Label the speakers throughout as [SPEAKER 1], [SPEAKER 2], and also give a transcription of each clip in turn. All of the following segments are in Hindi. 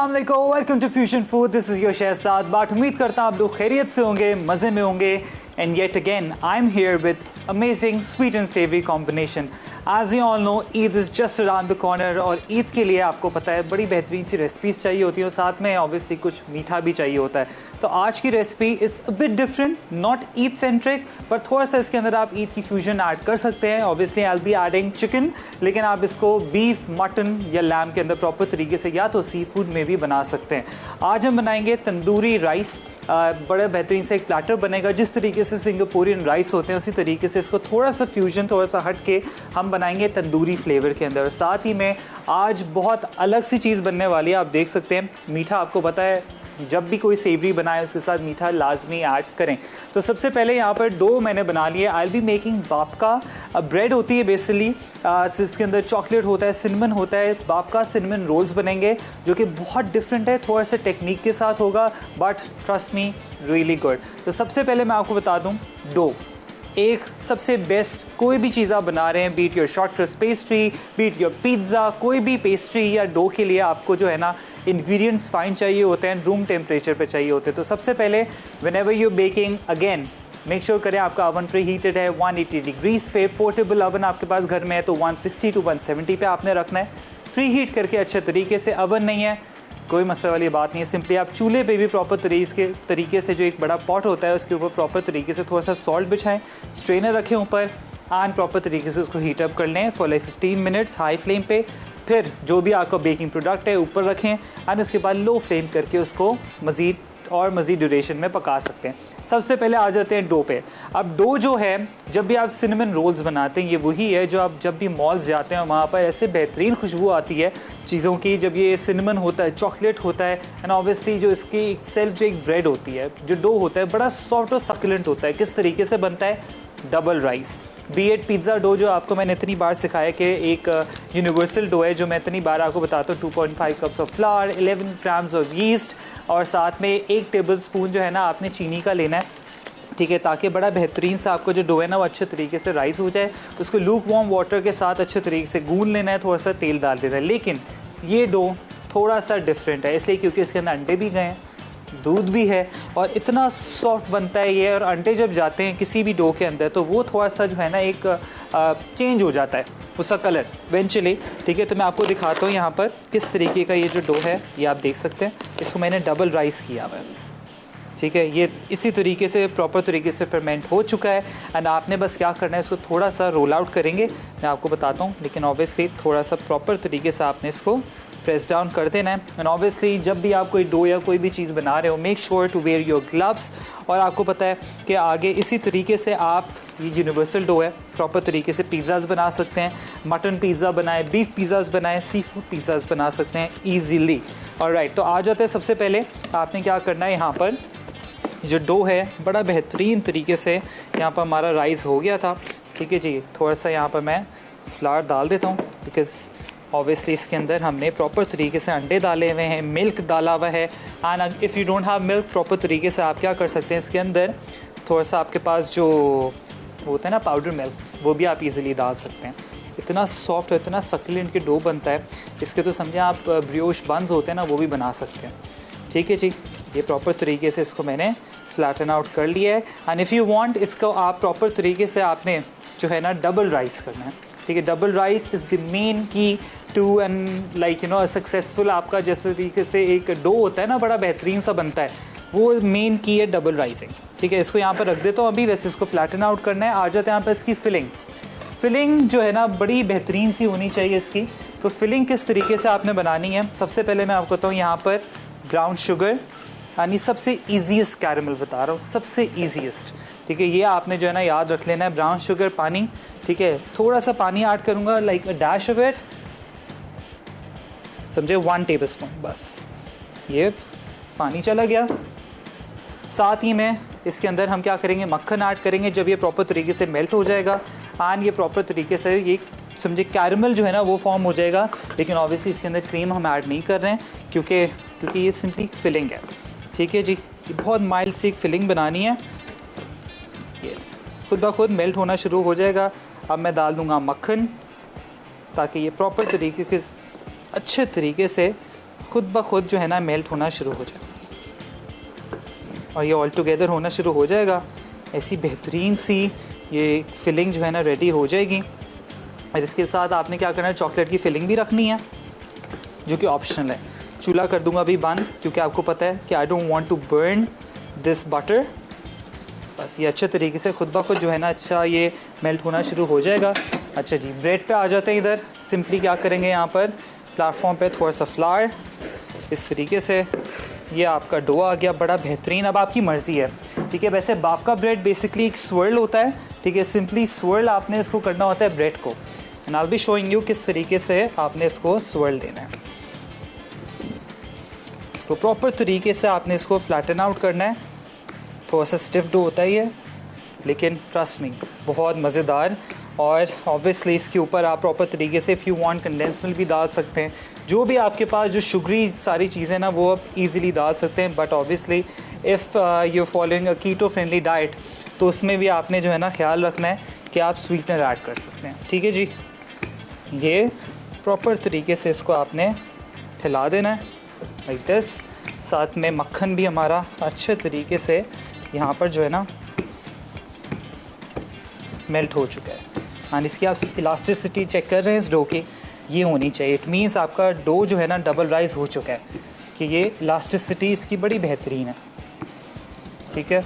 [SPEAKER 1] अस्सलाम वालेकुम, welcome to fusion food. This is your Shahzad Butt. उम्मीद करता हूँ आप लोग खैरियत से होंगे, मज़े में होंगे। And yet again I am here with amazing sweet and savoury combination. As you all know, Eid is just around the corner और ईद के लिए आपको पता है बड़ी बेहतरीन सी रेसिपीज़ चाहिए होती हैं और साथ में ऑब्वियसली कुछ मीठा भी चाहिए होता है। तो आज की recipe is a bit different, not Eid centric, पर थोड़ा सा इसके अंदर आप ईद की फ्यूजन ऐड कर सकते हैं। Obviously I will be adding chicken, लेकिन आप इसको बीफ, मटन या लैम के अंदर प्रॉपर तरीके से या तो सी फूड में भी बना सकते हैं। आज हम बनाएंगे तंदूरी राइस। बड़ा बेहतरीन से एक प्लेटर बनेगा। जिस तरीके से सिंगापुरियन राइस होते हैं उसी तरीके से इसको थोड़ा सा फ्यूजन, थोड़ा सा हट के हम बनाएंगे तंदूरी फ्लेवर के अंदर। साथ ही में आज बहुत अलग सी चीज़ बनने वाली है। आप देख सकते हैं मीठा, आपको पता है जब भी कोई सेवरी बनाए उसके साथ मीठा लाजमी ऐड करें। तो सबसे पहले यहाँ पर डो मैंने बना लिया। I will be making babka bread होती है बेसिकली, इसके अंदर चॉकलेट होता है, सिनेमन होता है। बाबका सिनेमन रोल्स बनेंगे जो कि बहुत डिफरेंट है, थोड़ा सा टेक्निक के साथ होगा, but trust me really good. तो सबसे पहले मैं आपको बता दूँ, डो एक सबसे बेस्ट कोई भी चीज़ आप बना रहे हैं, beat your short crust pastry, beat your pizza, कोई भी पेस्ट्री या डो के लिए आपको जो है ना इंग्रेडिएंट्स फाइन चाहिए होते हैं, रूम टेम्परेचर पे चाहिए होते हैं। तो सबसे पहले whenever you baking, again make sure करें आपका ओवन प्री हीटेड है 180 डिग्रीज पे। पोर्टेबल ओवन आपके पास घर में है तो 160 to 170 पे आपने रखना है। प्री हीट करके अच्छे तरीके से, ओवन नहीं है कोई मसले वाली बात नहीं है, सिंपली आप चूल्हे पे भी प्रॉपर तरीके से जो एक बड़ा पॉट होता है उसके ऊपर प्रॉपर तरीके से थोड़ा सा सॉल्ट बिछाएं, स्ट्रेनर रखें ऊपर एंड प्रॉपर तरीके से उसको हीट अप कर लें for like 15 minutes high flame पे। फिर जो भी आपका बेकिंग प्रोडक्ट है ऊपर रखें एंड उसके बाद लो फ्लेम करके उसको मज़ीद ड्यूरेशन में पका सकते हैं। सबसे पहले आ जाते हैं डो पे। अब डो जो है, जब भी आप सिनेमन रोल्स बनाते हैं, ये वही है जो आप जब भी मॉल्स जाते हैं वहाँ पर ऐसे बेहतरीन खुशबू आती है चीज़ों की जब ये सिनेमन होता है, चॉकलेट होता है एंड ऑब्वियसली जो इसकी सेल्फ जो एक ब्रेड होती है, जो डो होता है बड़ा सॉफ्ट और सक्लेंट होता है। किस तरीके से बनता है? Double rice, be at pizza dough जो आपको मैंने इतनी बार सिखाया कि एक यूनिवर्सल डो है जो मैं इतनी बार आपको बताता हूँ। 2.5 cups of flower, 11 grams of yeast और साथ में 1 टेबल स्पून जो है ना आपने चीनी का लेना है, ठीक है, ताकि बड़ा बेहतरीन सा आपको जो डो है ना वो अच्छे तरीके से राइस हो जाए। उसको लूक वार्म वाटर के साथ अच्छे तरीके से गूंद लेना है, थोड़ा सा तेल डाल देना है। लेकिन ये डो थोड़ा सा डिफरेंट है इसलिए क्योंकि इसके अंदर अंडे भी गए हैं, दूध भी है और इतना सॉफ्ट बनता है ये। और अंडे जब जाते हैं किसी भी डो के अंदर तो वो थोड़ा सा जो है ना एक चेंज हो जाता है उसका कलर इवेंचुअली, ठीक है। तो मैं आपको दिखाता हूँ यहाँ पर किस तरीके का ये जो डो है, ये आप देख सकते हैं। इसको मैंने डबल राइस किया हुआ है, ठीक है। ये इसी तरीके से प्रॉपर तरीके से फर्मेंट हो चुका है एंड आपने बस क्या करना है, इसको थोड़ा सा रोल आउट करेंगे, मैं आपको बताता हूँ। लेकिन ऑब्वियसली थोड़ा सा प्रॉपर तरीके से आपने इसको प्रेस डाउन कर देना है। एंड ऑब्वियसली जब भी आप कोई डो या कोई भी चीज़ बना रहे हो, make sure to wear your gloves. और आपको पता है कि आगे इसी तरीके से आप, ये यूनिवर्सल डो है, प्रॉपर तरीके से पिज़्ज़ाज़ बना सकते हैं। मटन पिज़्ज़ा बनाए, बीफ पिज़्ज़ाज़ बनाए, सी फूड पिज़्ज़ाज़ बना सकते हैं ईजीली। ऑलराइट, तो आ जाते हैं। सबसे पहले आपने क्या करना है, यहाँ पर जो डो है बड़ा बेहतरीन तरीके से यहाँ पर हमारा राइस हो गया था, ठीक है जी। थोड़ा सा यहाँ पर मैं फ्लावर डाल देता हूँ बिकॉज़ ऑब्वियसली इसके अंदर हमने प्रॉपर तरीके से अंडे डाले हुए हैं, मिल्क डाला हुआ है। And if you don't have milk, proper तरीके से आप क्या कर सकते हैं, इसके अंदर थोड़ा सा आपके पास जो होता है ना पाउडर मिल्क, वो भी आप इजीली डाल सकते हैं। इतना सॉफ्ट और इतना सक्लेंट के डो बनता है इसके, तो समझें आप ब्रियोश बन्स होते हैं ना वो भी बना सकते हैं, ठीक है जी। ये प्रॉपर तरीके से इसको मैंने फ्लैटन आउट कर लिया है। एंड इफ़ यू वांट, इसको आप प्रॉपर तरीके से आपने जो है ना डबल राइस करना है, ठीक है। Double rise is the main key to and like you know successful आपका जैसे तरीके से एक डो होता है ना बड़ा बेहतरीन सा बनता है, वो मेन की है डबल राइसिंग, ठीक है। इसको यहाँ पर रख देता हूँ अभी, वैसे इसको फ्लैटन आउट करना है। आ जाते हैं यहाँ पर इसकी फिलिंग जो है ना बड़ी बेहतरीन सी होनी चाहिए इसकी। तो फिलिंग किस तरीके से आपने बनानी है, सबसे पहले मैं आपको बताऊँ, यहाँ पर ब्राउन शुगर, यानी सबसे ईजीएस्ट कैरेमल बता रहा हूँ, सबसे ईजीएस्ट, ठीक है। ये आपने जो है ना याद रख लेना है, ब्राउन शुगर, पानी, ठीक है। थोड़ा सा पानी ऐड करूँगा, like a dash of it, समझे, 1 टेबल स्पून, बस ये पानी चला गया। साथ ही में इसके अंदर हम क्या करेंगे, मक्खन ऐड करेंगे। जब ये प्रॉपर तरीके से मेल्ट हो जाएगा एंड ये प्रॉपर तरीके से ये समझे कैरेमल जो है ना वो फॉर्म हो जाएगा। लेकिन ऑब्वियसली इसके अंदर क्रीम हम ऐड नहीं कर रहे हैं क्योंकि ये सिंपली फिलिंग है, ठीक है जी। ये बहुत माइल्ड सी फिलिंग बनानी है, ये खुद ब खुद मेल्ट होना शुरू हो जाएगा। अब मैं डाल दूँगा मक्खन ताकि ये प्रॉपर तरीके के अच्छे तरीके से खुद ब खुद जो है ना मेल्ट होना शुरू हो जाए और ये ऑल टुगेदर होना शुरू हो जाएगा। ऐसी बेहतरीन सी ये फिलिंग जो है ना रेडी हो जाएगी। और इसके साथ आपने क्या करना है, चॉकलेट की फिलिंग भी रखनी है जो कि ऑप्शनल है। चूल्हा कर दूंगा अभी बंद, क्योंकि आपको पता है कि I don't want to burn this butter. बस ये अच्छे तरीके से खुद ब खुद जो है ना अच्छा ये मेल्ट होना शुरू हो जाएगा। अच्छा जी, ब्रेड पे आ जाते हैं। इधर सिंपली क्या करेंगे, यहाँ पर प्लेटफॉर्म पे थोड़ा सा फ्लावर, इस तरीके से ये आपका डो आ गया, बड़ा बेहतरीन। अब आपकी मर्ज़ी है, ठीक है। वैसे बाप का ब्रेड बेसिकली एक स्वर्ल होता है, ठीक है। सिंपली स्वर्ल आपने इसको करना होता है ब्रेड को, and I will be showing you किस तरीके से आपने इसको स्वर्ल देना है। इसको प्रॉपर तरीके से आपने इसको फ्लैटन आउट करना है। थोड़ा सा स्टिफ डो होता ही है, लेकिन ट्रस्ट मी बहुत मज़ेदार। और ऑब्वियसली इसके ऊपर आप प्रॉपर तरीके से if you want condense milk भी डाल सकते हैं। जो भी आपके पास जो शुगरी सारी चीज़ें ना वो आप इजीली डाल सकते हैं। But obviously if you following a keto friendly diet तो उसमें भी आपने जो है ना ख्याल रखना है कि आप स्वीटनर ऐड कर सकते हैं, ठीक है जी। ये प्रॉपर तरीके से इसको आपने फैला देना है लाइक दिस। साथ में मक्खन भी हमारा अच्छे तरीके से यहाँ पर जो है ना मेल्ट हो चुका है। एंड इसकी आप इलास्टिसिटी चेक कर रहे हैं इस डो की, ये होनी चाहिए। इट मीन्स आपका डो जो है ना डबल राइज हो चुका है, कि ये इलास्टिसिटी इसकी बड़ी बेहतरीन है, ठीक है।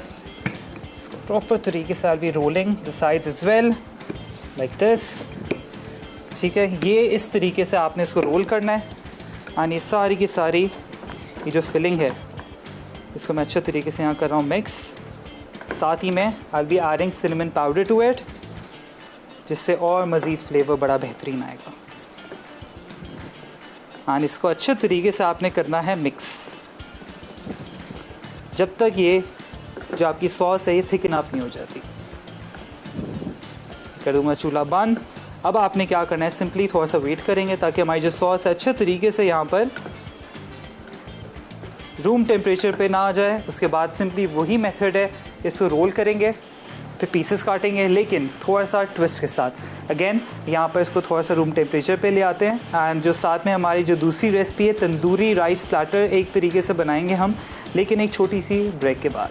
[SPEAKER 1] इसको प्रॉपर तरीके से I will be rolling the sides as well like this, ठीक है। ये इस तरीके से आपने इसको रोल करना है। एंड ये सारी की सारी ये जो फिलिंग है इसको मैं अच्छे तरीके से यहाँ कर रहा हूँ मिक्स। साथ ही में I will be adding cinnamon powder to it, जिससे और मज़ीद फ्लेवर बड़ा बेहतरीन आएगा। एंड इसको अच्छे तरीके से आपने करना है मिक्स, जब तक ये जो आपकी सॉस है ये थिकन अप नहीं हो जाती। कर दूंगा चूल्हा बंद। अब आपने क्या करना है, सिंपली थोड़ा सा वेट करेंगे ताकि हमारी जो सॉस है अच्छे तरीके से यहाँ पर रूम टेम्परेचर पे ना आ जाए। उसके बाद सिंपली वही मेथड है, इसको रोल करेंगे, फिर पीसेस काटेंगे, लेकिन थोड़ा सा ट्विस्ट के साथ। अगेन यहाँ पर इसको थोड़ा सा रूम टेम्परेचर पे ले आते हैं। एंड जो साथ में हमारी जो दूसरी रेसिपी है तंदूरी राइस प्लेटर, एक तरीके से बनाएंगे हम, लेकिन एक छोटी सी ब्रेक के बाद।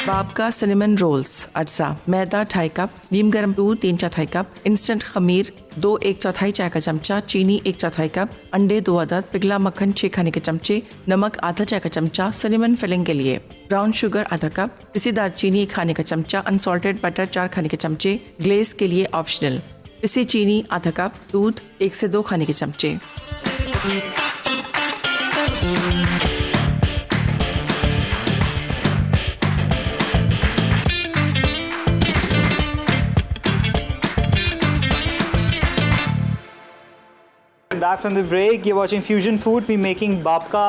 [SPEAKER 2] बाप का सिनेमन रोल्स। अज्जा मैदा 2.5 कप, नीम गर्म दूध 3/4 कप, इंस्टेंट खमीर 2 1/4 चाय का चमचा, चीनी 1/4 कप, अंडे 2 अदद, पिघला मक्खन 6 खाने के चमचे, नमक आधा चाय का चमचा। सिनेमन फिलिंग के लिए ब्राउन शुगर आधा कप, पिसी दालचीनी 1 खाने का चमचा, अनसॉल्टेड बटर 4 खाने के चमचे। ग्लेज के लिए ऑप्शनल, पिसी चीनी आधा कप, दूध 1 से 2 खाने के चमचे।
[SPEAKER 1] Back from the break, you're watching Fusion Food. We're making बापका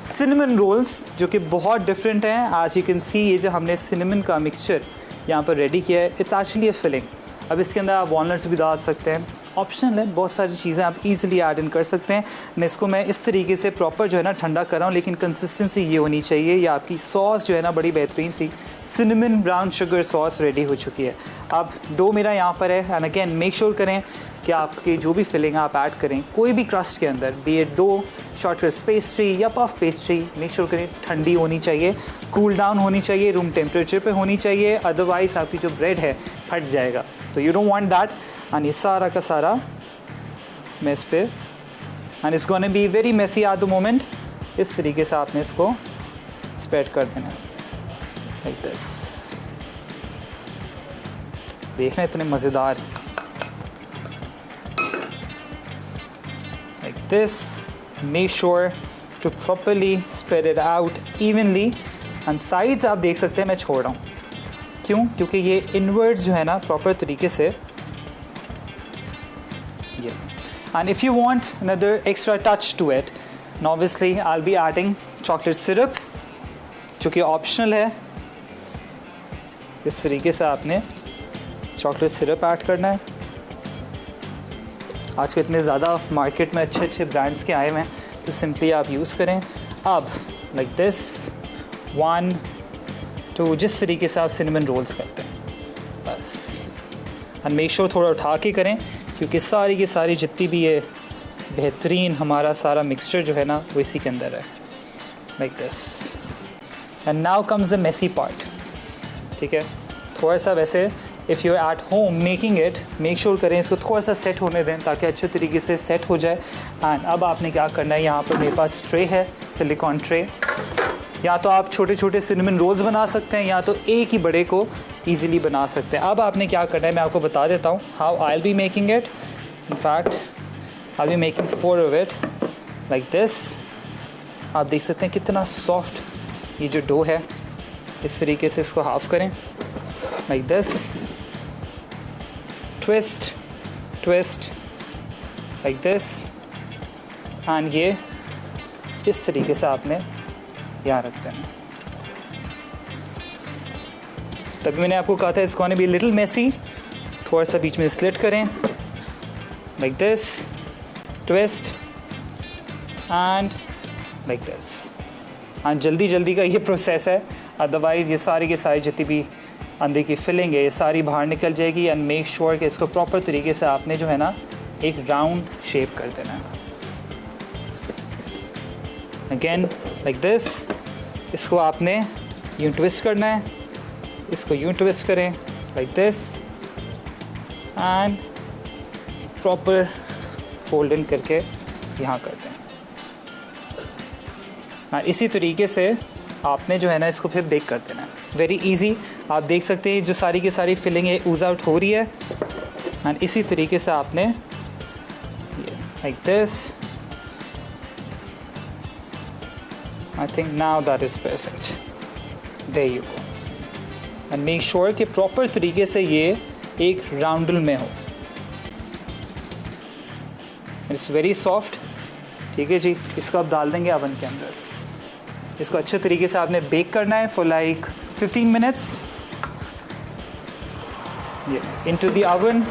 [SPEAKER 1] cinnamon rolls, जो कि बहुत डिफरेंट हैं। As you can see, ये जो हमने cinnamon का मिक्सचर यहाँ पर रेडी किया है, it's actually a filling। अब इसके अंदर आप वॉलनट्स भी डाल सकते हैं, ऑप्शनल है। बहुत सारी चीज़ें आप इजीली ऐड इन कर सकते हैं। और इसको मैं इस तरीके से प्रॉपर जो है ना ठंडा कर रहा हूँ, लेकिन कंसिस्टेंसी ये होनी चाहिए। ये आपकी सॉस जो है ना बड़ी बेहतरीन सी cinnamon brown sugar sauce ready हो चुकी है। अब डो मेरा यहाँ पर है। एंड अगेन मेक श्योर करें कि आपकी जो भी फिलिंग आप ऐड करें कोई भी क्रस्ट के अंदर, B it dough, shortcut pastry या पफ पेस्ट्री, मेक श्योर करें ठंडी होनी चाहिए, कूल डाउन होनी चाहिए, रूम टेम्परेचर पे होनी चाहिए। अदरवाइज़ आपकी जो ब्रेड है फट जाएगा, तो you don't want that. And ये सारा का सारा मैं इस पर, and it's gonna be very messy at the moment. इस तरीके से आपने इसको स्प्रेड कर देना लाइक दिस। देखना इतने मज़ेदार like this। Make sure to properly spread it out evenly। and sides आप देख सकते हैं मैं छोड़ रहा हूँ, क्यों? क्योंकि ये इनवर्ड्स जो है ना प्रॉपर तरीके से ये। and if you want another extra touch to it, and obviously I'll be adding chocolate syrup, जो कि ऑप्शनल है। इस तरीके से आपने चॉकलेट सिरप ऐड करना है। आज के इतने ज़्यादा मार्केट में अच्छे अच्छे ब्रांड्स के आए हुए हैं, तो सिंपली आप यूज़ करें। अब लाइक दिस 1 2, जिस तरीके से आप सिनेमन रोल्स करते हैं बस। एंड मेक श्योर थोड़ा उठा के करें, क्योंकि सारी की सारी जितनी भी ये बेहतरीन हमारा सारा मिक्सचर जो है ना वो इसी के अंदर है, like this. And now comes the messy part, ठीक है। थोड़ा सा वैसे if you are at home making it, make sure करें इसको थोड़ा सा सेट होने दें ताकि अच्छे तरीके से सेट हो जाए। एंड अब आपने क्या करना है, यहाँ पर मेरे पास ट्रे है, सिलिकॉन ट्रे। या तो आप छोटे छोटे सिनेमन रोल्स बना सकते हैं या तो एक ही बड़े को ईजिली बना सकते हैं। अब आपने क्या करना है मैं आपको बता देता हूँ how I will be making it. In fact I will be making 4 of it like this. आप देख सकते हैं कितना सॉफ्ट ये जो डो है। इस तरीके से इसको हाफ करें like this, twist twist like this, and ये इस तरीके से आपने यहाँ रख देना। तभी मैंने आपको कहा था इसको आने भी लिटिल मेसी, थोड़ा सा बीच में स्लिट करें like this, twist and like this. हाँ, जल्दी जल्दी का ये प्रोसेस है, अदरवाइज़ ये सारी के सारी जितनी भी अंदर की फिलिंग है ये सारी बाहर निकल जाएगी। एंड मेक श्योर कि इसको प्रॉपर तरीके से आपने जो है ना एक राउंड शेप कर देना है। अगेन लाइक दिस, इसको आपने यूँ ट्विस्ट करना है, इसको यूँ ट्विस्ट करें like this and proper fold in करके यहाँ करते हैं। हाँ, इसी तरीके से आपने जो है ना इसको फिर बेक कर देना है। वेरी इजी, आप देख सकते हैं जो सारी की सारी फिलिंग है ऊज आउट हो रही है। एंड इसी तरीके से आपने like this, I think now that is perfect. There you go. And make sure कि proper तरीके से ये एक राउंडल में हो। It's very soft, ठीक है जी। इसको आप डाल देंगे ओवन के अंदर। इसको अच्छे तरीके से आपने बेक करना है for like 15 minutes. Into the oven.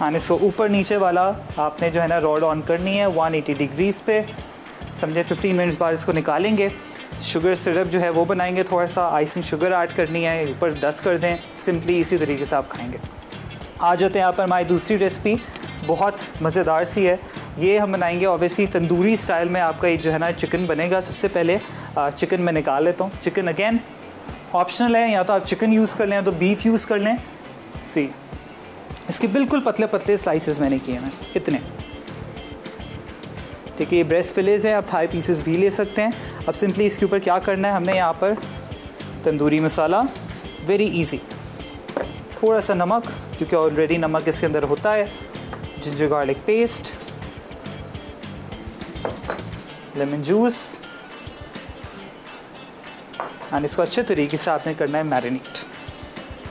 [SPEAKER 1] और इसको ऊपर नीचे वाला आपने जो है ना रॉड ऑन करनी है 180 डिग्रीज पे। समझे 15 मिनट्स बाद इसको निकालेंगे। शुगर सिरप जो है वो बनाएंगे, थोड़ा सा आइसिंग शुगर ऐड करनी है, ऊपर डस्ट कर दें। सिंपली इसी तरीके से आप खाएंगे। आ जाते हैं यहाँ पर हमारी दूसरी रेसिपी, बहुत मज़ेदार सी है। ये हम बनाएंगे ऑब्वियसली तंदूरी स्टाइल में। आपका ये जो है ना चिकन बनेगा। सबसे पहले चिकन मैं निकाल लेता हूँ। चिकन अगेन ऑप्शनल है, या तो आप चिकन यूज़ कर लें या तो बीफ यूज़ कर लें। सी इसके बिल्कुल पतले पतले स्लाइसेस मैंने किए हैं, इतने, ठीक है। ये ब्रेस्ट फिलेज है, आप थाई पीसेस भी ले सकते हैं। अब सिंपली इसके ऊपर क्या करना है, हमने यहाँ पर तंदूरी मसाला, वेरी इजी, थोड़ा सा नमक क्योंकि ऑलरेडी नमक इसके अंदर होता है, ginger garlic paste, lemon juice, and इसको अच्छे तरीके से आपने करना है marinate.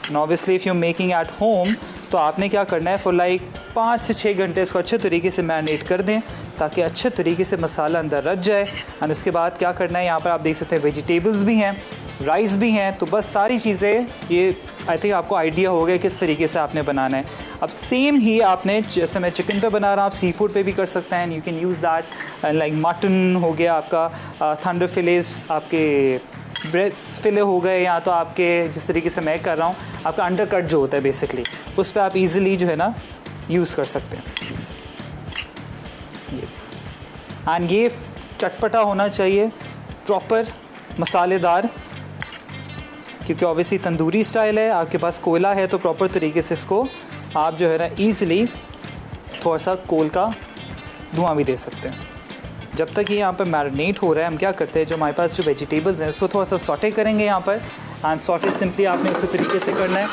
[SPEAKER 1] And obviously if you making at home तो आपने क्या करना है फॉर लाइक 5 से 6 घंटे इसको अच्छे तरीके से मैरिनेट कर दें ताकि अच्छे तरीके से मसाला अंदर रच जाए। एंड उसके बाद क्या करना है, यहाँ पर आप देख सकते हैं वेजिटेबल्स भी हैं, राइस भी हैं, तो बस सारी चीज़ें ये आई थिंक आपको आइडिया हो गया किस तरीके से आपने बनाना है। अब सेम ही आपने, जैसे मैं चिकन पे बना रहा हूँ, आप सी फूड पे भी कर सकते हैं। You can use that like mutton हो गया आपका, थंडर फिलेस, आपके ब्रेस्ट फिले हो गए, या तो आपके जिस तरीके से मैं कर रहा हूँ आपका अंडर कट जो होता है बेसिकली, उस पर आप इजीली जो है ना यूज़ कर सकते हैं। एंड ये चटपटा होना चाहिए, प्रॉपर मसालेदार, क्योंकि ऑब्वियसली तंदूरी स्टाइल है। आपके पास कोयला है तो प्रॉपर तरीके से इसको आप जो है ना ईज़िली थोड़ा सा कोल का धुआं भी दे सकते हैं। जब तक ये यहाँ पर मैरिनेट हो रहा है, हम क्या करते हैं, जो हमारे पास जो वेजिटेबल्स हैं उसको थोड़ा सा सॉटे करेंगे यहाँ पर। एंड सॉटे सिंपली आपने उसी तरीके से करना है,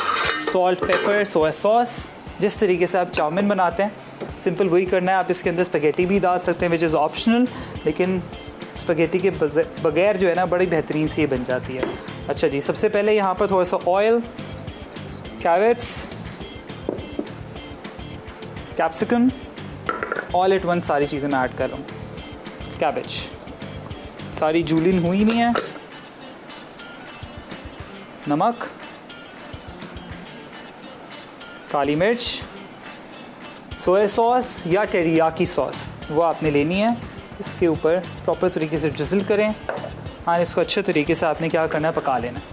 [SPEAKER 1] सॉल्ट, पेपर, सोया सॉस, जिस तरीके से आप चाउमीन बनाते हैं सिंपल वही करना है। आप इसके अंदर स्पैगेटी भी डाल सकते हैं विच इज़ ऑप्शनल, लेकिन स्पैगेटी के बगैर जो है ना बड़ी बेहतरीन सी बन जाती है। अच्छा जी, सबसे पहले यहाँ पर थोड़ा सा oil, carrots, capsicum, all at one सारी चीज़ें मैं ऐड कर रहा हूँ। कैबेज सारी जूलिन हुई नहीं है, नमक, काली मिर्च, सोया सॉस या टेरियाकी सॉस वो आपने लेनी है। इसके ऊपर प्रॉपर तरीके से ड्रिज़ल करें। हाँ, इसको अच्छे तरीके से आपने क्या करना है, पका लेना है।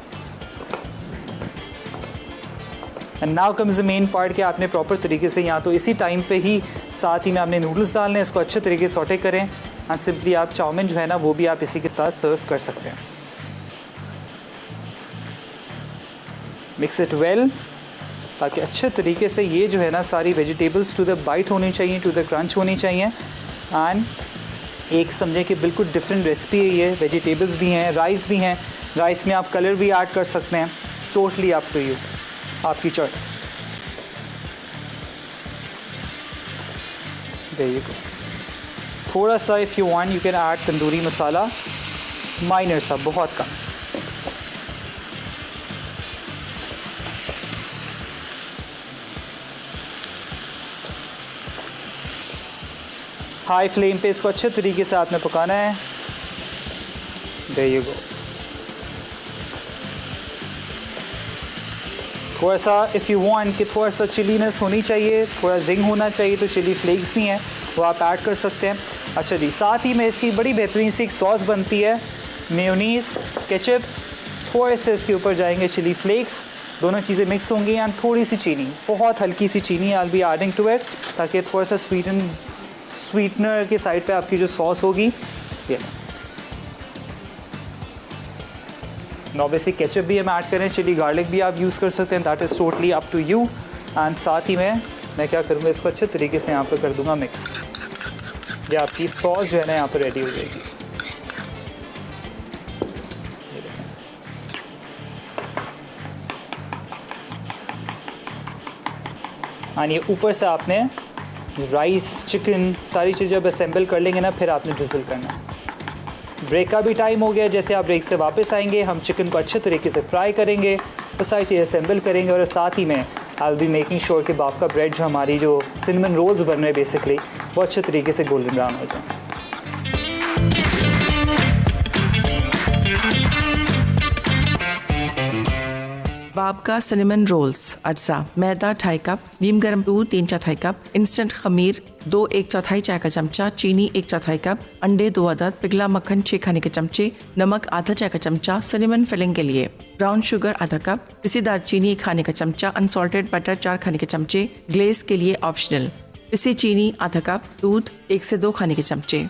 [SPEAKER 1] And now comes the main part कि आपने प्रॉपर तरीके से यहाँ तो इसी टाइम पे ही साथ ही में आपने नूडल्स डालने हैं, इसको अच्छे तरीके से सॉटे करें एंड सिंपली आप चाउमीन जो है ना वो भी आप इसी के साथ सर्व कर सकते हैं। मिक्स इट वेल ताकि अच्छे तरीके से ये जो है ना सारी वेजिटेबल्स टू द बाइट होनी चाहिए, टू द क्रंच होनी चाहिए। एंड एक समझें कि बिल्कुल डिफरेंट रेसिपी है ये, वेजिटेबल्स भी हैं, राइस भी हैं, राइस में आप कलर भी ऐड कर सकते हैं, टोटली अप टू यू, आपकी चॉइस। There you go. थोड़ा सा if you want you can add tandoori masala, minor सा, बहुत कम। हाई फ्लेम पे इसको अच्छे तरीके से आपने पकाना है। There you go. थोड़ा सा इफ़ यू वांट कि थोड़ा सा चिलीनेस होनी चाहिए, थोड़ा जिंग होना चाहिए, तो चिली फ्लेक्स भी हैं वो आप ऐड कर सकते हैं। अच्छा जी, साथ ही में इसकी बड़ी बेहतरीन सी एक सॉस बनती है, मेयोनीज़, केचप, थोड़े से इसके ऊपर जाएंगे चिली फ्लेक्स, दोनों चीज़ें मिक्स होंगी एंड थोड़ी सी चीनी, बहुत हल्की सी चीनी I will be adding to it, ताकि थोड़ा सा स्वीटनर की साइड पे आपकी जो सॉस होगी ये। ऑब्वियसली केचप भी हम ऐड करें, चिली गार्लिक भी आप यूज़ कर सकते हैं, that is totally up to you. And साथ ही में मैं क्या करूँगा, इसको अच्छे तरीके से यहाँ पर कर दूँगा मिक्स। ये आपकी सॉस जो है ना यहाँ पर रेडी हो जाएगी। और ये ऊपर से आपने राइस, चिकन, सारी चीज़ें जब असेंबल कर लेंगे ना, फिर आपने ड्रिजल करना है। ब्रेक का भी टाइम हो गया, जैसे आप ब्रेक से वापस आएंगे हम चिकन को अच्छे तरीके से फ्राई करेंगे, तो सारी चीज़ें असेंबल करेंगे और साथ ही में I will be making sure कि बाप का ब्रेड जो हमारी जो सिनेमन रोल्स बन रहे हैं बेसिकली वो अच्छे तरीके से गोल्डन ब्राउन हो जाए।
[SPEAKER 2] बाब का सिनेमन रोल्स अज्जा, मैदा 2.5 कप, नीम गर्म दूध 3/4 कप, इंस्टेंट खमीर 2 1/4 चाय का चमचा, चीनी 1/4 कप, अंडे 2 अदद, पिघला मक्खन 6 खाने के चमचे, नमक आधा चाय का चमचा, सिनेमन फिलिंग के लिए ब्राउन शुगर आधा कप, पिसी दालचीनी 1 खाने का चमचा, अनसॉल्टेड बटर 4 खाने के चमचे, ग्लेज के लिए ऑप्शनल, पिसी चीनी आधा कप, दूध 1 से 2 खाने के चमचे।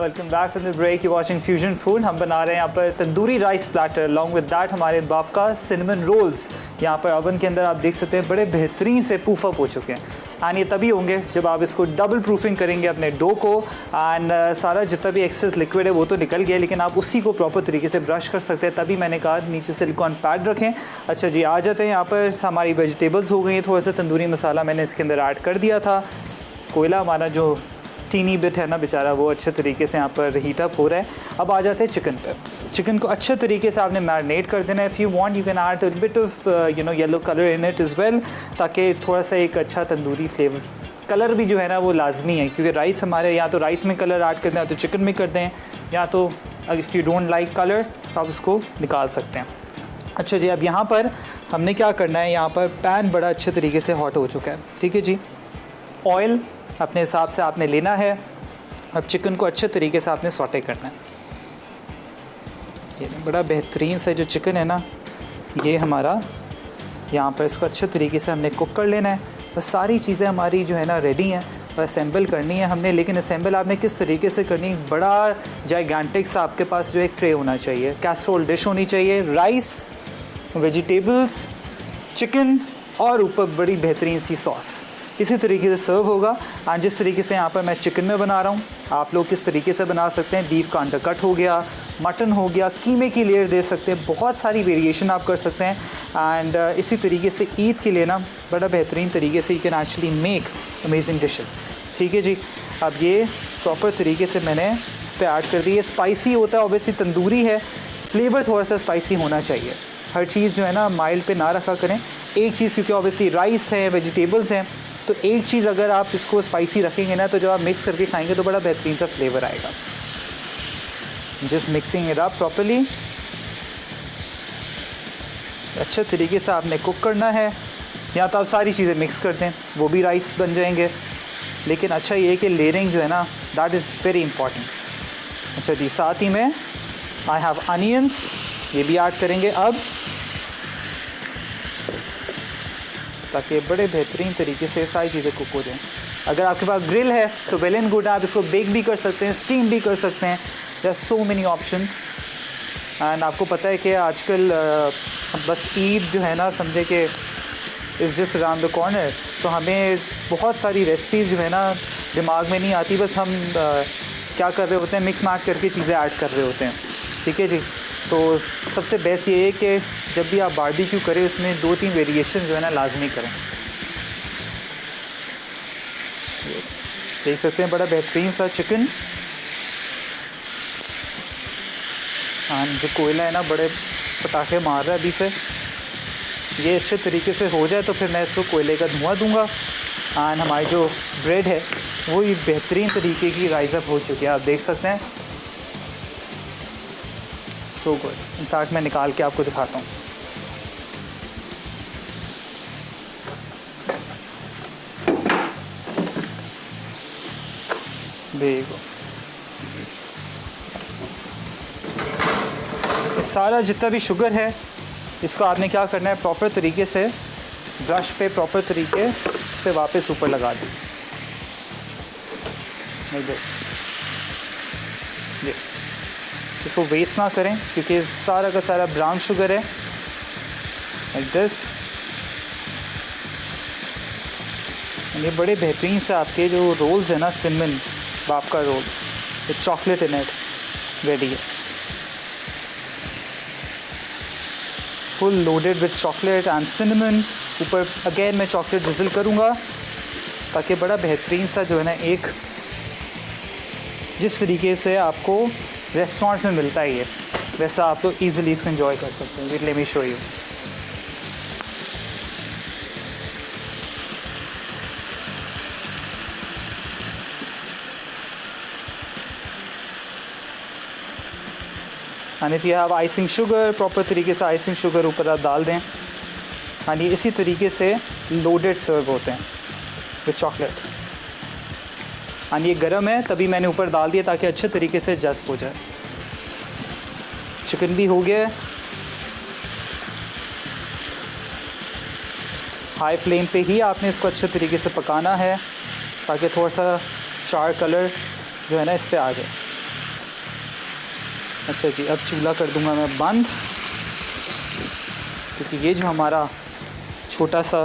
[SPEAKER 1] Welcome back from the break, you watching fusion food. हम बना रहे हैं यहाँ पर tandoori rice platter, along with that हमारे बाप का सिनेमन रोल्स। यहाँ पर ओवन के अंदर आप देख सकते हैं बड़े बेहतरीन से पूफ अप हो चुके हैं। एंड ये तभी होंगे जब आप इसको डबल प्रूफिंग करेंगे अपने डो को, एंड सारा जितना भी एक्सेस लिक्विड है वो तो निकल गया, लेकिन आप उसी को प्रॉपर तरीके से ब्रश कर सकते हैं। तभी मैंने कहा नीचे सिलिकॉन पैड रखें। अच्छा जी, आ जाते हैं यहाँ पर हमारी वेजिटेबल्स हो गई हैं। थोड़ा सा तंदूरी मसाला मैंने इसके अंदर ऐड कर दिया था। कोयला हमारा जो टीनी बिट है ना बेचारा, वो अच्छे तरीके से यहाँ पर हीट अप हो रहा है। अब आ जाते हैं चिकन पे। चिकन को अच्छे तरीके से आपने मैरिनेट कर देना है। If you want you can add a bit of yellow colour in it is well, ताकि थोड़ा सा एक अच्छा तंदूरी फ्लेवर, कलर भी जो है ना वो लाजमी है, क्योंकि राइस हमारे या तो राइस में कलर ऐड करते हैं तो चिकन में करते हैं, या तो if you don't like colour तो आप उसको निकाल सकते हैं। अच्छा जी, अब यहाँ पर हमने क्या करना है, यहाँ पर पैन बड़ा अच्छे तरीके से हॉट हो चुका है, ठीक है जी। ऑयल अपने हिसाब से आपने लेना है। अब चिकन को अच्छे तरीके से आपने सॉटे करना है। ये बड़ा बेहतरीन सा जो चिकन है ना, ये हमारा यहाँ पर इसको अच्छे तरीके से हमने कुक कर लेना है। बस सारी चीज़ें हमारी जो है ना रेडी हैं, बस असेंबल करनी है हमने। लेकिन असेंबल आपने किस तरीके से करनी, बड़ा जाइगैंटिक सा आपके पास जो एक ट्रे होना चाहिए, कैसरोल डिश होनी चाहिए, राइस, वेजिटेबल्स, चिकन और ऊपर बड़ी बेहतरीन सी सॉस। इसी तरीके से सर्व होगा। एंड जिस तरीके से यहाँ पर मैं चिकन में बना रहा हूँ, आप लोग किस तरीके से बना सकते हैं। बीफ का अंडरकट हो गया, मटन हो गया, कीमे की लेयर दे सकते हैं, बहुत सारी वेरिएशन आप कर सकते हैं। एंड इसी तरीके से ईद के लिए ना बड़ा बेहतरीन तरीके से you can actually make amazing dishes, ठीक है जी। अब ये प्रॉपर तरीके से मैंने इस पर ऐड कर दी है। स्पाइसी होता है, ऑब्वियसली तंदूरी है, फ्लेवर थोड़ा सा स्पाइसी होना चाहिए। हर चीज़ जो है ना माइल्ड पे ना रखा करें। एक चीज़, क्योंकि ऑब्वियसली राइस है, वेजिटेबल्स हैं, तो एक चीज़ अगर आप इसको स्पाइसी रखेंगे ना, तो जब आप मिक्स करके खाएंगे तो बड़ा बेहतरीन सा फ्लेवर आएगा। Just mixing it up properly. अच्छे तरीके से आपने कुक करना है। या तो आप सारी चीज़ें मिक्स कर दें, वो भी राइस बन जाएंगे, लेकिन अच्छा ये है कि लेयरिंग जो है ना, दैट इज़ वेरी इंपॉर्टेंट। अच्छा जी, साथ ही में आई हैव अनियंस, ये भी ऐड करेंगे अब, ताकि बड़े बेहतरीन तरीके से सारी चीज़ें कुक हो जाएं। अगर आपके पास ग्रिल है तो वेल एंड गुड, आप इसको बेक भी कर सकते हैं, स्टीम भी कर सकते हैं। There are so many options. And आपको पता है कि आजकल बस ईद जो है ना, समझे कि is just around the corner, तो हमें बहुत सारी रेसिपीज़ जो है ना दिमाग में नहीं आती, बस हम क्या कर रहे होते हैं, मिक्स मैच करके चीज़ें ऐड कर रहे होते हैं। ठीक है जी। तो सबसे बेस्ट ये है कि जब भी आप बारबेक्यू करें उसमें 2-3 वेरिएशन जो है ना लाजमी करें। देख सकते हैं बड़ा बेहतरीन सा चिकन, जो कोयला है ना बड़े पटाखे मार रहा है अभी से। ये अच्छे तरीके से हो जाए तो फिर मैं इसको कोयले का धुआं दूंगा। एंड हमारी जो ब्रेड है वो ये बेहतरीन तरीके की राइज अप हो चुकी है, आप देख सकते हैं। So good. इनफैक्ट मैं निकाल के आपको दिखाता हूँ। देखो ये सारा जितना भी शुगर है इसको आपने क्या करना है, प्रॉपर तरीके से ब्रश पे प्रॉपर तरीके से वापस ऊपर लगा दें, लाइक दिस। ये इसको वेस्ट ना करें क्योंकि सारा का सारा ब्राउन शुगर है, लाइक दिस। ये बड़े बेहतरीन से आपके जो रोल्स है ना, cinnamon babka roll with chocolate in it, ready है। Full loaded with chocolate and cinnamon. ऊपर अगेन मैं चॉकलेट ड्रिजल करूँगा ताकि बड़ा बेहतरीन सा जो है ना, एक जिस तरीके से आपको रेस्टोरेंट्स में मिलता है ये, वैसा आप लोग ईजिली इसको एंजॉय कर सकते हैं। Let me show you. And if you have icing sugar, proper तरीके से आइसिंग शुगर ऊपर आप डाल दें। एंड ये इसी तरीके से लोडेड सर्व होते हैं विद चॉकलेट। एंड ये गर्म है तभी मैंने ऊपर डाल दिया ताकि अच्छे तरीके से जस्ट हो जाए। चिकन भी हो गया है। हाई फ्लेम पे ही आपने इसको अच्छे तरीके से पकाना है ताकि थोड़ा सा चार कलर जो है ना इस पर आ जाए। अच्छा जी, अब चूल्हा कर दूंगा मैं बंद, क्योंकि ये जो हमारा छोटा सा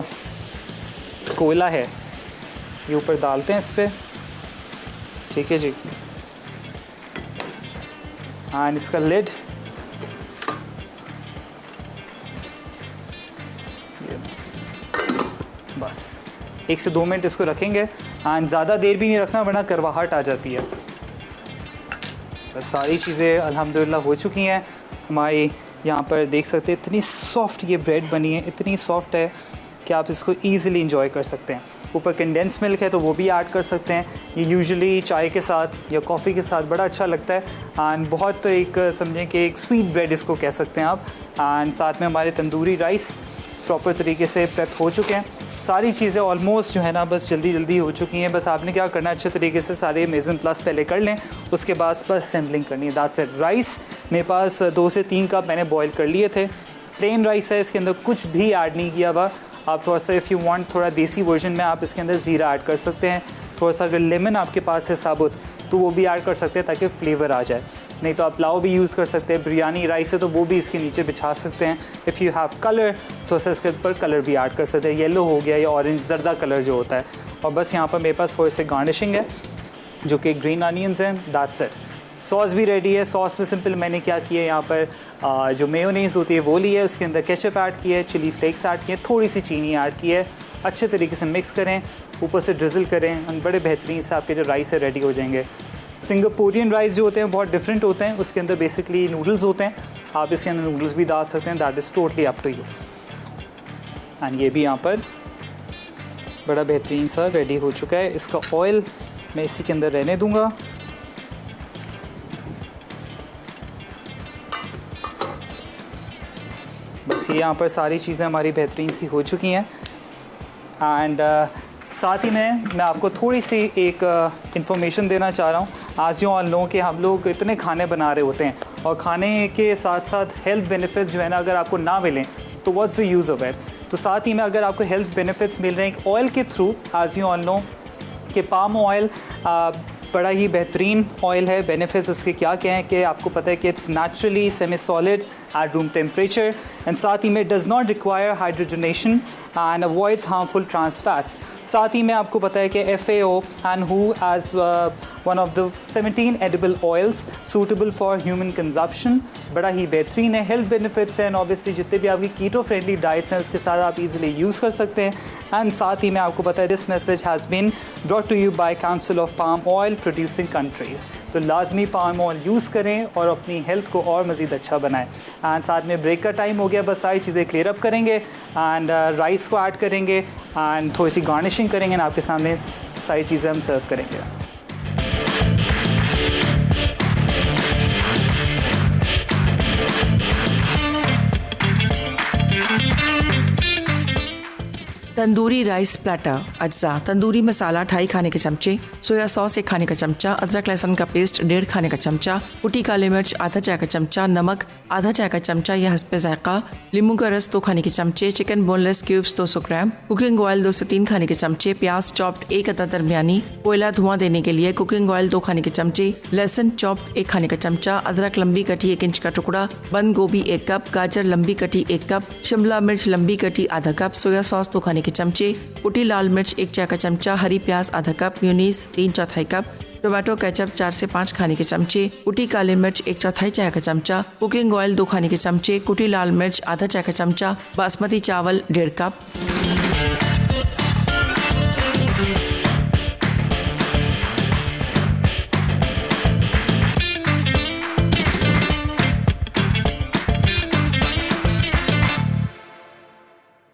[SPEAKER 1] कोयला है ये ऊपर डालते हैं इस पर। ठीक है जी। एंड इसका लिड बस 1 से 2 मिनट इसको रखेंगे। एंड ज़्यादा देर भी नहीं रखना वरना करवाहट आ जाती है। बस सारी चीज़ें अल्हम्दुलिल्लाह हो चुकी हैं हमारी। यहाँ पर देख सकते हैं इतनी सॉफ्ट ये ब्रेड बनी है, इतनी सॉफ्ट है कि आप इसको ईज़िली इंजॉय कर सकते हैं। ऊपर कंडेंस मिल्क है तो वो भी ऐड कर सकते हैं। ये यूजुअली चाय के साथ या कॉफ़ी के साथ बड़ा अच्छा लगता है। एंड बहुत एक समझें कि एक स्वीट ब्रेड इसको कह सकते हैं आप। एंड साथ में हमारे तंदूरी राइस प्रॉपर तरीके से प्रेप हो चुके हैं। सारी चीज़ें ऑलमोस्ट जो है ना बस जल्दी जल्दी हो चुकी हैं। बस आपने क्या करना है, अच्छे तरीके से सारे मेज़न प्लस पहले कर लें, उसके बाद बस असेंबलिंग करनी है। That's it. राइस मेरे पास 2 से 3 कप मैंने बॉईल कर लिए थे। प्लेन राइस है, इसके अंदर कुछ भी ऐड नहीं किया हुआ। आप थोड़ा सा इफ़ यू वांट थोड़ा देसी वर्जन में आप इसके अंदर ज़ीरा ऐड कर सकते हैं। थोड़ा सा अगर लेमन आपके पास है साबुत तो वो भी ऐड कर सकते हैं ताकि फ्लेवर आ जाए। नहीं तो आप पुलाव भी यूज़ कर सकते हैं। बिरयानी राइस है तो वो भी इसके नीचे बिछा सकते हैं। इफ़ यू हैव कलर तो सर इसके ऊपर कलर भी ऐड कर सकते हैं। येलो हो गया या ऑरेंज जर्दा कलर जो होता है। और बस यहाँ पर मेरे पास थोड़े से गार्निशिंग है जो कि ग्रीन अनियंस हैं। That's it. सॉस भी रेडी है। सॉस में सिंपल मैंने क्या किया है, यहाँ पर जो मेयोनीज़ होती है वो ली है, उसके अंदर केचप ऐड किया है, चिली फ्लेक्स ऐड किए, थोड़ी सी चीनी ऐड की है। अच्छे तरीके से मिक्स करें, ऊपर से ड्रिजल करें और बड़े बेहतरीन से आपके जो राइस है रेडी हो जाएंगे। सिंगापुरियन राइस जो होते हैं बहुत डिफरेंट होते हैं। उसके अंदर बेसिकली नूडल्स होते हैं। आप इसके अंदर नूडल्स भी डाल सकते हैं। That is totally up to you. And ये भी यहाँ पर बड़ा बेहतरीन सा रेडी हो चुका है। इसका ऑयल मैं इसी के अंदर रहने दूँगा। बस यहाँ पर सारी चीज़ें हमारी बेहतरीन सी हो चुकी हैं। एंड साथ ही मैं आपको थोड़ी सी एक इंफॉर्मेशन देना चाह रहा हूँ। आज यू ऑल नो कि हम लोग इतने खाने बना रहे होते हैं और खाने के साथ साथ हेल्थ बेनिफिट्स जो है ना, अगर आपको ना मिलें तो what's the use of it. तो साथ ही में अगर आपको हेल्थ बेनिफिट्स मिल रहे हैं ऑयल के थ्रू, आज यू ऑल नो कि पाम ऑयल बड़ा ही बेहतरीन ऑयल है। बेनिफिट्स उसके क्या क्या हैं कि आपको पता है कि it's naturally semi solid at room temperature and साथ ही में does not require hydrogenation and avoids harmful trans fats. साथ ही में आपको पता है कि FAO एंड हु as one of the 17 edible oils suitable for human consumption, बड़ा ही बेहतरीन है। हेल्थ बेनिफिट्स हैं, ऑब्वियसली जितने भी आपकी कीटो फ्रेंडली डाइट्स हैं उसके साथ आप इजीली यूज़ कर सकते हैं। एंड साथ ही में आपको पता है this message has been brought to you by council of palm oil producing countries. तो लाजमी पाम ऑयल यूज़ करें और अपनी हेल्थ को और मज़ीद अच्छा बनाएं। एंड साथ में ब्रेक का टाइम हो गया, बस सारी चीज़ें क्लियर अप करेंगे एंड राइस को ऐड करेंगे एंड थोड़ी सी गार्निशिंग करेंगे एंड आपके सामने सारी चीज़ें हम सर्व करेंगे।
[SPEAKER 2] तंदूरी राइस प्लेटर अज्जा, तंदूरी मसाला 2.5 खाने के चमचे, सोया सॉस 1 खाने का चमचा, अदरक लहसुन का पेस्ट 1.5 खाने का चमचा, कुटी काली मिर्च आधा चाय का चमचा, नमक आधा चाय का चमचा या हस्बे जायका, नींबू का रस 2 खाने के चमचे, चिकन बोनलेस क्यूब्स 200 ग्राम, कुकिंग ऑयल 2 से 3 खाने के चमचे, प्याज चॉप्ड 1 अदद दरमियानी, कोयला धुआं देने के लिए कुकिंग ऑयल 2 खाने के चमचे, लहसुन चॉप्ड 1 खाने का चमचा, अदरक लंबी कटी 1 इंच का टुकड़ा, बंद गोभी 1 कप, गाजर लंबी कटी 1 कप, शिमला मिर्च लंबी कटी आधा कप, सोया सॉस 2 खाने के चमचे, कुटी लाल मिर्च 1 चाय का चमचा, हरी प्याज आधा कप, म्यूनीस 3/4 कप, टोमेटो केचप 4 से 5 खाने के चमचे, कुटी काली मिर्च 1/4 चाय का चमचा, कुकिंग ऑयल 2 खाने के चमचे, कुटी लाल मिर्च आधा चाय का चमचा, बासमती चावल 1.5 कप।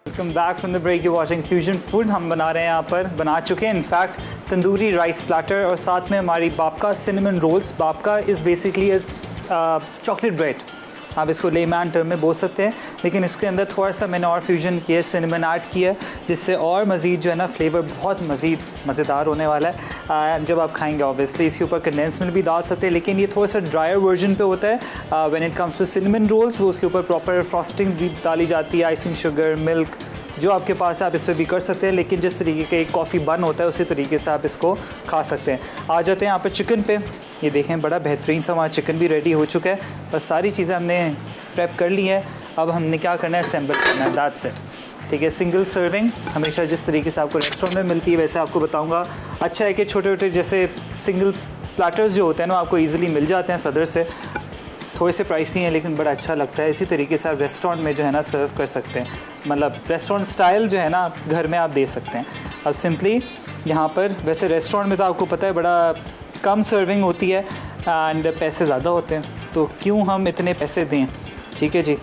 [SPEAKER 1] Welcome back from the break, you watching fusion food. हम बना रहे हैं यहाँ पर, बना चुके हैं इनफैक्ट तंदूरी राइस प्लेटर और साथ में हमारी babka cinnamon rolls. Babka is basically chocolate bread, आप इसको लेमैन टर्म में बोल सकते हैं, लेकिन इसके अंदर थोड़ा सा मैंने और फ्यूजन किया है, सिनेमन ऐड किया जिससे और मज़ीद जो है ना फ्लेवर बहुत मज़ेदार होने वाला है जब आप खाएंगे। ऑब्वियसली इसके ऊपर कंडेंस मिल्क भी डाल सकते हैं, लेकिन ये थोड़ा सा ड्रायर वर्जन पे होता है। When it comes to cinnamon rolls, वो उसके ऊपर प्रॉपर फ्रॉस्टिंग भी डाली जाती है, आइसिंग शुगर मिल्क जो आपके पास है आप इस पर भी कर सकते हैं, लेकिन जिस तरीके का एक कॉफ़ी बन होता है उसी तरीके से आप इसको खा सकते हैं। आ जाते हैं यहाँ पर चिकन पे। ये देखें बड़ा बेहतरीन सा हमारा चिकन भी रेडी हो चुका है, बस सारी चीज़ें हमने प्रेप कर ली है। अब हमने क्या करना है, असेंबल करना है, दैट्स इट। ठीक है, सिंगल सर्विंग हमेशा जिस तरीके से आपको रेस्टोरेंट में मिलती है वैसे आपको बताऊँगा। अच्छा है कि छोटे छोटे जैसे सिंगल प्लेटर्स जो होते हैं ना आपको ईज़िली मिल जाते हैं सदर से, थोड़े से प्राइसी हैं लेकिन बड़ा अच्छा लगता है। इसी तरीके से आप रेस्टोरेंट में जो है ना सर्व कर सकते हैं, मतलब रेस्टोरेंट स्टाइल जो है ना घर में आप दे सकते हैं। अब सिंपली यहाँ पर, वैसे रेस्टोरेंट में तो आपको पता है बड़ा कम सर्विंग होती है एंड पैसे ज़्यादा होते हैं, तो क्यों हम इतने पैसे दें। ठीक है जी,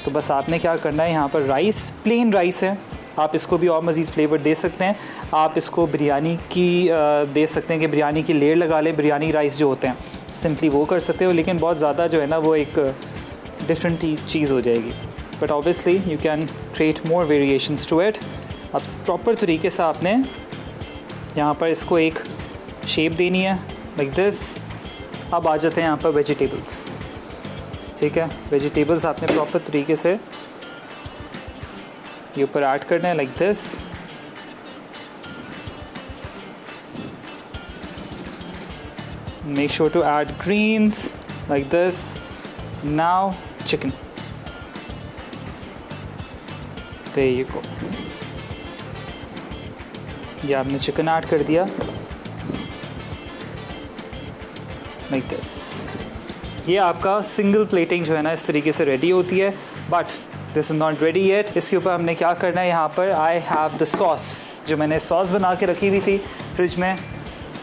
[SPEAKER 1] तो बस आपने क्या करना है, यहाँ पर राइस प्लेन राइस है, आप इसको भी और मज़ीद फ्लेवर दे सकते हैं। आप इसको बिरयानी की दे सकते हैं कि बिरयानी की लेयर लगा लें, बिरयानी राइस जो होते हैं सिंपली वो कर सकते हो, लेकिन बहुत ज़्यादा जो है ना वो एक डिफरेंट चीज़ हो जाएगी। But obviously you can create more variations to it. अब प्रॉपर तरीके से आपने यहाँ पर इसको एक शेप देनी है लाइक दिस। अब आ जाते हैं यहाँ पर वेजिटेबल्स। ठीक है, वेजिटेबल्स आपने प्रॉपर तरीके से ये ऊपर ऐड करना है like this. Make sure to add greens like this. Now chicken. There you go. ये आपने चिकन ऐड कर दिया like this. ये आपका सिंगल प्लेटिंग जो है ना इस तरीके से रेडी होती है, but this is not ready yet. इसके ऊपर हमने क्या करना है, यहाँ पर आई हैव द सॉस, जो मैंने सॉस बना के रखी हुई थी फ्रिज में।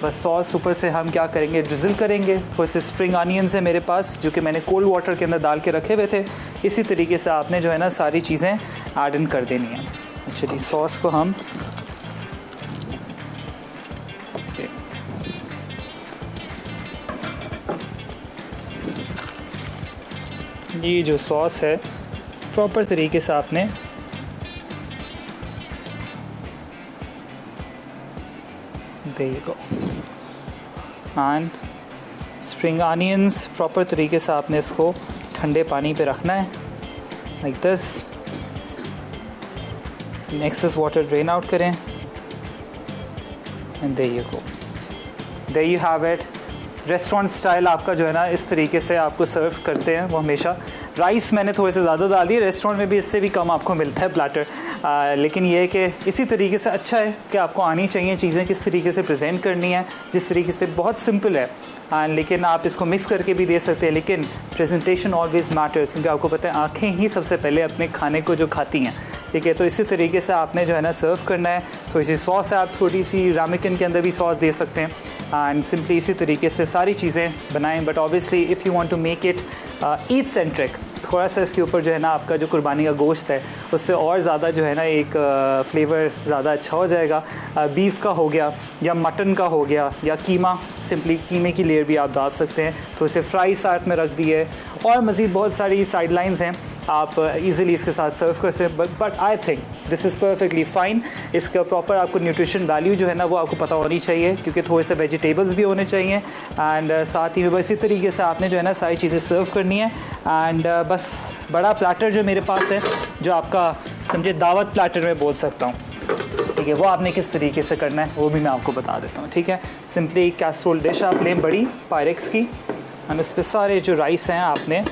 [SPEAKER 1] बस सॉस ऊपर से हम क्या करेंगे, ड्रिज़ल करेंगे। थोड़े से स्प्रिंग अनियंस है मेरे पास जो कि मैंने कोल्ड वाटर के अंदर डाल के रखे हुए थे। इसी तरीके से आपने जो है ना सारी चीज़ें ऐड इन कर देनी है। अच्छा जी, सॉस को हम ये जो सॉस है प्रॉपर तरीके से आपने there you go and spring onions proper तरीके से आपने इसको ठंडे पानी पे रखना है like this. Excess water drain out करें and there you go, there you have it. Restaurant style आपका जो है ना इस तरीके से आपको सर्व करते हैं वो हमेशा। राइस मैंने थोड़े से ज़्यादा डाल दिए, रेस्टोरेंट में भी इससे भी कम आपको मिलता है प्लेटर, लेकिन ये है कि इसी तरीके से अच्छा है कि आपको आनी चाहिए चीज़ें किस तरीके से प्रेजेंट करनी है, जिस तरीके से बहुत सिंपल है लेकिन आप इसको मिक्स करके भी दे सकते हैं, लेकिन प्रेजेंटेशन ऑलवेज मैटर्स, क्योंकि आपको पता है आँखें ही सबसे पहले अपने खाने को जो खाती हैं, ठीक है। तो इसी तरीके से आपने जो है ना सर्व करना है। थोड़ी सी सॉस है, आप थोड़ी सी रामेकिन के अंदर भी सॉस दे सकते हैं एंड सिंपली इसी तरीके से सारी चीज़ें बनाएं। But obviously if you want to make it eat centric, थोड़ा सा इसके ऊपर जो है ना आपका जो कुर्बानी का गोश्त है उससे और ज़्यादा जो है ना एक फ्लेवर ज़्यादा अच्छा हो जाएगा। बीफ का हो गया या मटन का हो गया या कीमा, सिंपली कीमे की लेयर भी आप डाल सकते हैं, तो इसे फ्राई साथ में रख दिए और मज़ीद बहुत सारी साइड लाइन्स हैं आप इजीली इसके साथ सर्व कर सकते हैं। But I think this is perfectly fine. इसका प्रॉपर आपको न्यूट्रिशन वैल्यू जो है ना वो आपको पता होनी चाहिए, क्योंकि थोड़े से वेजिटेबल्स भी होने चाहिए एंड साथ ही में बस इसी तरीके से आपने जो है ना सारी चीज़ें सर्व करनी है। एंड बस बड़ा प्लेटर जो मेरे पास है, जो आपका समझे दावत प्लेटर में बोल सकता हूँ, ठीक है, वो आपने किस तरीके से करना है वो भी मैं आपको बता देता हूँ, ठीक है। सिंपली कैसरोल डिश आप लें बड़ी पायरेक्स की एंड उस पर सारे जो राइस हैं आपने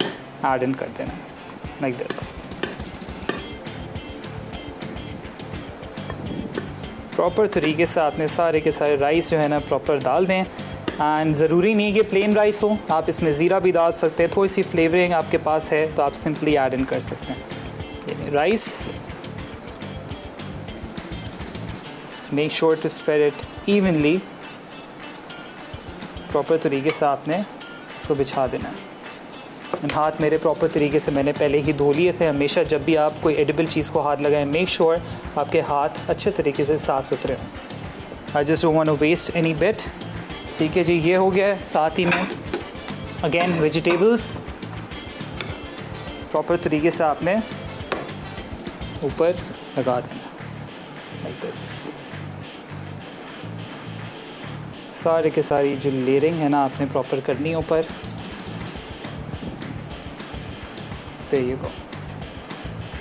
[SPEAKER 1] ऐड इन कर देना है लाइक दिस। प्रॉपर तरीके से आपने सारे के सारे राइस जो है ना प्रॉपर डाल दें एंड ज़रूरी नहीं कि प्लेन राइस हो, आप इसमें ज़ीरा भी डाल सकते हैं, थोड़ी सी फ्लेवरिंग आपके पास है तो आप सिंपली ऐड इन कर सकते हैं। Rice make sure to spread it evenly, proper तरीके से आपने इसको बिछा देना है। हाथ मेरे प्रॉपर तरीके से मैंने पहले ही धो लिए थे। हमेशा जब भी आप कोई एडिबल चीज़ को हाथ लगाएं, मेक श्योर आपके हाथ अच्छे तरीके से साफ़ सुथरे हों। I just don't want to waste any bit, ठीक है जी। ये हो गया है, साथ ही में अगेन वेजिटेबल्स प्रॉपर तरीके से आपने ऊपर लगा देना लाइक दिस। सारे के सारी जो लेयरिंग है ना आपने प्रॉपर करनी है ऊपर, there you go।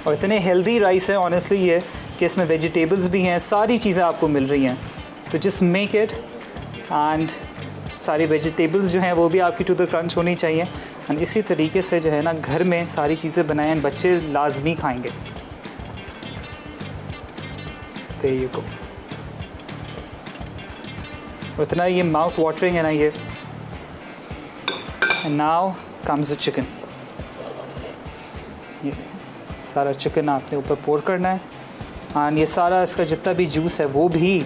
[SPEAKER 1] और इतने हेल्दी राइस है ऑनेस्टली ये कि इसमें वेजिटेबल्स भी हैं, सारी चीज़ें आपको मिल रही हैं, तो जस्ट मेक इट एंड सारी वेजिटेबल्स जो हैं वो भी आपकी टू द क्रंच होनी चाहिए एंड इसी तरीके से जो है ना घर में सारी चीज़ें बनाएं, बच्चे लाजमी खाएंगे। there you go। इतना ये माउथ वाटरिंग है ना ये। And now comes the chicken. ये सारा चिकन आपने ऊपर पोर करना है एंड ये सारा इसका जितना भी जूस है वो भी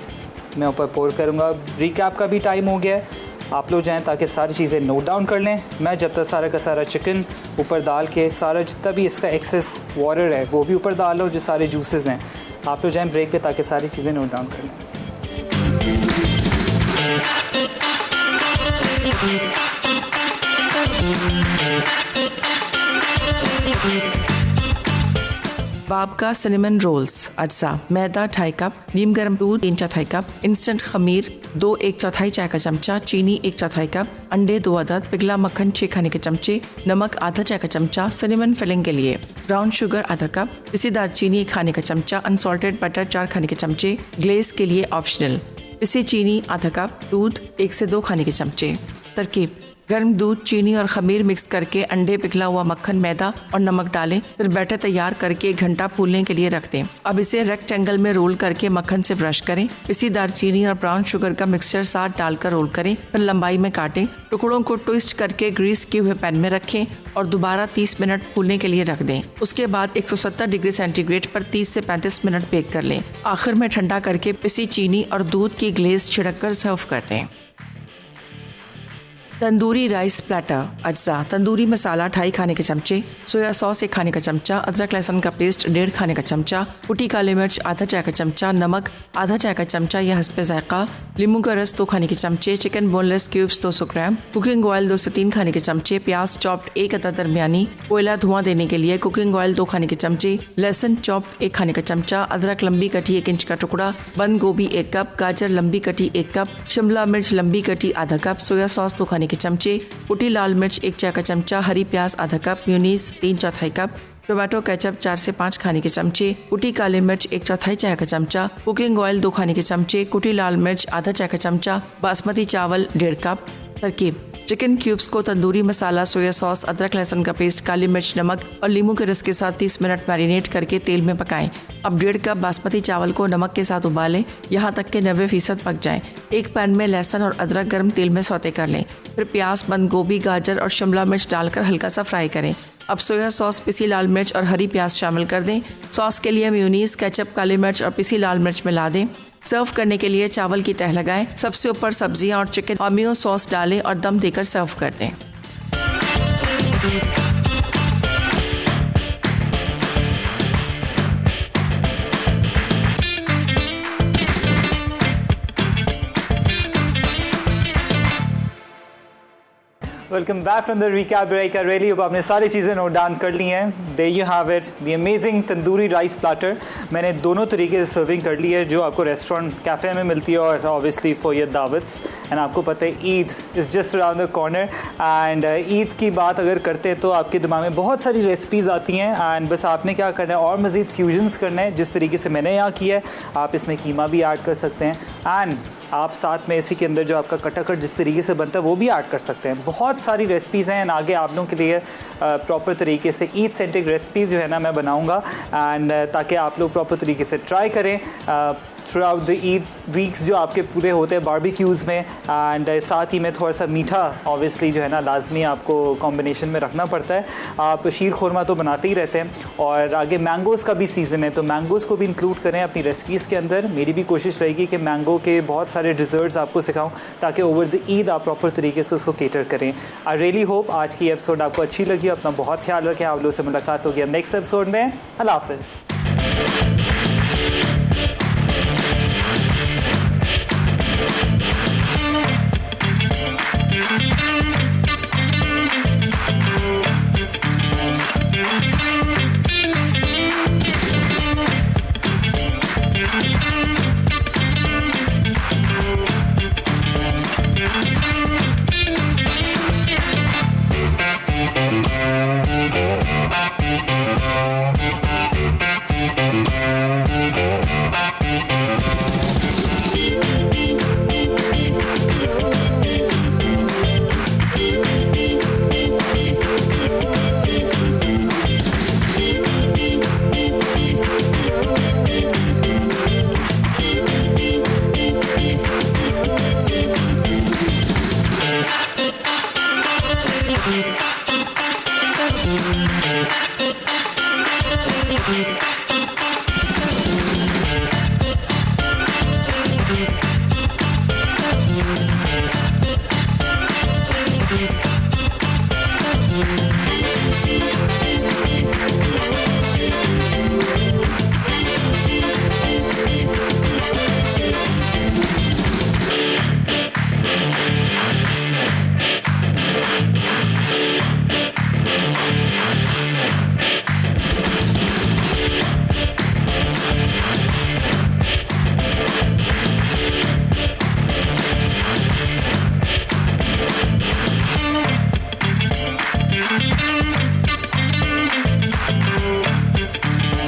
[SPEAKER 1] मैं ऊपर पोर करूँगा। रिकैप का भी टाइम हो गया है, आप लोग जाएं ताकि सारी चीज़ें नोट डाउन कर लें। मैं जब तक सारा का सारा चिकन ऊपर डाल के सारा जितना भी इसका एक्सेस वाटर है वो भी ऊपर डाल लो, जो सारे जूसेस हैं, आप लोग जाएं ब्रेक पे ताकि सारी चीज़ें नोट डाउन कर लें।
[SPEAKER 2] बाब का सिनेमन रोल्स अज्जा, मैदा 2.5 कप, नीम गर्म दूध 3/4 कप, इंस्टेंट खमीर 2 1/4 चाय का चमचा, चीनी 1/4 कप, अंडे 2 अदद, पिघला मक्खन 6 खाने के चमचे, नमक आधा चाय का चमचा, सिनेमन फिलिंग के लिए ब्राउन शुगर आधा कप, पिसी दालचीनी 1 खाने का चमचा, अनसॉल्टेड बटर 4 खाने के चमचे, ग्लेज के लिए ऑप्शनल, पिसी चीनी आधा कप, दूध 1 से 2 खाने के चमचे। तरकीब: गर्म दूध, चीनी और खमीर मिक्स करके अंडे, पिघला हुआ मक्खन, मैदा और नमक डालें, फिर बैटर तैयार करके 1 घंटा फूलने के लिए रख दें। अब इसे रेक्टेंगल में रोल करके मक्खन से ब्रश करें। पिसी दालचीनी और ब्राउन शुगर का मिक्सचर साथ डालकर रोल करें, फिर लंबाई में काटें। टुकड़ों को ट्विस्ट करके ग्रीस किए हुए पैन में रखें और दोबारा 30 मिनट फूलने के लिए रख दें। उसके बाद 170 डिग्री सेंटीग्रेड पर 30 से 35 मिनट बेक कर लें। आखिर में ठंडा करके पिसी चीनी और दूध की ग्लेज छिड़क कर सर्व कर दें। तंदूरी राइस प्लेटर अज्जा तंदूरी मसाला 2.5 खाने के चमचे, सोया सॉस 1 खाने का चमचा, अदरक लहसुन का पेस्ट 1.5 खाने का चमचा, कुटी काली मिर्च आधा चाय का चमचा, नमक आधा चाय का चमचा या हस्बे जायका, नींबू का रस 2 खाने के चमचे, चिकन बोनलेस क्यूब्स 200 ग्राम, कुकिंग ऑयल 2 से 3 खाने के चमचे, प्याज चॉप्ड 1 अदद दरमियानी, कोयला धुआं देने के लिए कुकिंग ऑयल 2 खाने के चमचे, लहसुन चॉप्ड 1 खाने का चमचा, अदरक लंबी कटी 1 इंच का टुकड़ा, बंद गोभी 1 कप, गाजर लंबी कटी 1 कप, शिमला मिर्च लंबी कटी आधा कप, सोया सॉस 2 खाने के चमचे, कुटी लाल मिर्च 1 चाय का चमचा, हरी प्याज आधा कप, म्यूनीस 3/4 कप, टोमेटो केचप 4 से 5 खाने के चमचे, कुटी काली मिर्च 1/4 चाय का चमचा, कुकिंग ऑयल 2 खाने के चमचे, कुटी लाल मिर्च आधा चाय का चमचा, बासमती चावल 1.5 कप। तरकीब: चिकन क्यूब्स को तंदूरी मसाला, सोया सॉस, अदरक लहसुन का पेस्ट, काली मिर्च, नमक और नींबू के रस के साथ 30 मिनट मैरिनेट करके तेल में पकाएं। अब 1.5 कप बासमती चावल को नमक के साथ उबालें यहाँ तक कि 90% पक जाए। एक पैन में लहसुन और अदरक गर्म तेल में सौते कर लें। फिर प्याज, बंद गोभी, गाजर और शिमला मिर्च डालकर हल्का सा फ्राई करें। अब सोया सॉस, पिसी लाल मिर्च और हरी प्याज शामिल कर दें। सॉस के लिए मेयोनीज, केचप, काली मिर्च और पिसी लाल मिर्च मिला दें। सर्व करने के लिए चावल की तह लगाएं, सबसे ऊपर सब्जियां और चिकन और मेयो सॉस डालें और दम देकर सर्व कर दें।
[SPEAKER 1] Welcome back from the recap break. I really hope आपने सारी चीज़ें नोट डाउन कर ली हैं। There you have it, the amazing tandoori rice platter. मैंने दोनों तरीके से सर्विंग कर ली है, जो आपको रेस्टोरेंट कैफ़े में मिलती है और ऑब्वियसली फॉर योर दावत्स। एंड आपको पता है Eid is just around the corner. And Eid की बात अगर करते हैं तो आपके दिमाग में बहुत सारी रेसिपीज़ आती हैं एंड बस आपने क्या करना है और मज़ीद फ्यूजन्स करना है, जिस तरीके से मैंने यहाँ किया है। आप इसमें कीमा भी ऐड कर सकते हैं एंड आप साथ में इसी के अंदर जो आपका कटाकट जिस तरीके से बनता है वो भी ऐड कर सकते हैं। बहुत सारी रेसिपीज़ हैं एंड आगे आप लोगों के लिए प्रॉपर तरीके से ईद सेंट्रिक रेसिपीज़ जो है ना मैं बनाऊंगा एंड ताकि आप लोग प्रॉपर तरीके से ट्राई करें through out the Eid weeks जो आपके पूरे होते हैं बारबेक्यूज़ में। एंड साथ ही में थोड़ा सा मीठा ऑब्वियसली जो है ना लाजमी आपको कॉम्बिनेशन में रखना पड़ता है। आप शीर खुरमा तो बनाते ही रहते हैं और आगे मैंगोज़ का भी सीज़न है, तो मैंगोज़ को भी इंक्लूड करें अपनी रेसिपीज़ के अंदर। मेरी भी कोशिश रहेगी कि मैंगो के बहुत सारे डिज़र्ट्स आपको सिखाऊं ताकि ओवर द ईद आप प्रॉपर तरीके से उसको केटर करें। आई रियली होप आज की एपिसोड आपको अच्छी लगी। अपना बहुत ख्याल रखें। आप लोगों से मुलाकात होगी अब नेक्स्ट एपिसोड में। अल्लाह हाफ़िज़।
[SPEAKER 3] Thank you.